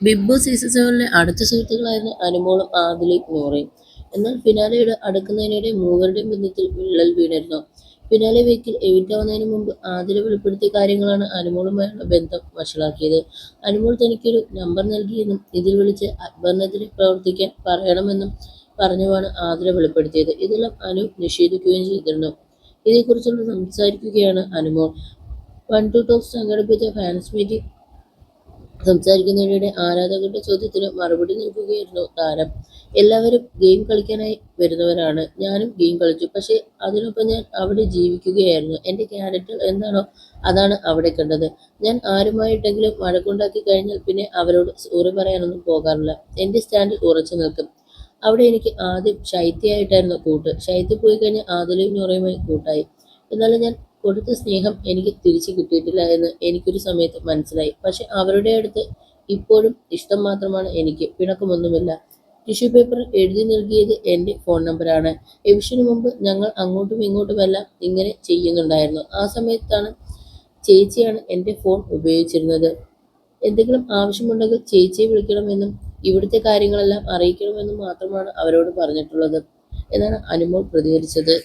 Big boss season 7ലെ അടുത്ത സുഹൃത്തുക്കളായിരുന്ന അനുമോളും ആദിലയും നൂറയും. എന്നാൽ ഫിനാലെയുടെ അടുക്കുന്നതിനിടെ മൂവരുടെയും ബന്ധത്തിൽ വിള്ളൽ വീണിരുന്നു. ഫിനാലെ വീക്കിൽ എവിക്റ്റാവുന്നതിന് മുമ്പ് ആദില വെളിപ്പെടുത്തിയ കാര്യങ്ങളാണ് അനുമോളുമായുള്ള ബന്ധം വഷളാക്കിയത്. അനുമോൾ തനിക്കൊരു നമ്പർ നൽകിയെന്നും ഇതിൽ വിളിച്ച് അക്ബറിനെതിരെ പ്രവർത്തിക്കാൻ പറയണമെന്നും പറഞ്ഞുമാണ് ആദില വെളിപ്പെടുത്തിയത്. ഇതെല്ലാം അനു നിഷേധിക്കുകയും ചെയ്തിരുന്നു. ഇതേക്കുറിച്ചുള്ള സംസാരിക്കുകയാണ് അനുമോൾ. വൺ ടു ടോക്സ് സംഘടിപ്പിച്ച ഫാൻസ് മീറ്റിംഗ് സംസാരിക്കുന്നതിനിടെ ആരാധകരുടെ ചോദ്യത്തിന് മറുപടി നൽകുകയായിരുന്നു താരം. എല്ലാവരും ഗെയിം കളിക്കാനായി വരുന്നവരാണ്. ഞാനും ഗെയിം കളിച്ചു. പക്ഷേ അതിനൊപ്പം ഞാൻ അവിടെ ജീവിക്കുകയായിരുന്നു. എൻ്റെ ക്യാരക്ടർ എന്താണോ അതാണ് അവിടെ കണ്ടത്. ഞാൻ ആരുമായിട്ടെങ്കിലും വഴക്കുണ്ടാക്കി കഴിഞ്ഞാൽ പിന്നെ അവരോട് സോറി പറയാനൊന്നും പോകാറില്ല. എൻ്റെ സ്റ്റാൻഡിൽ ഉറച്ചു നിൽക്കും. അവിടെ എനിക്ക് ആദ്യം ശൈത്യയായിട്ടായിരുന്നു കൂട്ട്. ശൈത്യ പോയി കഴിഞ്ഞാൽ ആദിലയും നൂറയുമായി കൂട്ടായി. എന്നാലും ഞാൻ കൊടുത്ത സ്നേഹം എനിക്ക് തിരിച്ചു കിട്ടിയിട്ടില്ല എന്ന് എനിക്കൊരു സമയത്ത് മനസ്സിലായി. പക്ഷെ അവരുടെ അടുത്ത് ഇപ്പോഴും ഇഷ്ടം മാത്രമാണ് എനിക്ക്. പിണക്കമൊന്നുമില്ല. ടിഷ്യൂ പേപ്പറിൽ എഴുതി നൽകിയത് എൻ്റെ ഫോൺ നമ്പറാണ്. എവിക്ഷന് മുമ്പ് ഞങ്ങൾ അങ്ങോട്ടും ഇങ്ങോട്ടുമെല്ലാം ഇങ്ങനെ ചെയ്യുന്നുണ്ടായിരുന്നു. ആ സമയത്താണ് ചേച്ചിയാണ് എൻ്റെ ഫോൺ ഉപയോഗിച്ചിരുന്നത്. എന്തെങ്കിലും ആവശ്യമുണ്ടെങ്കിൽ ചേച്ചിയെ വിളിക്കണമെന്നും ഇവിടുത്തെ കാര്യങ്ങളെല്ലാം അറിയിക്കണമെന്നും മാത്രമാണ് അവരോട് പറഞ്ഞിട്ടുള്ളത് എന്നാണ് അനുമോൾ പ്രതികരിച്ചത്.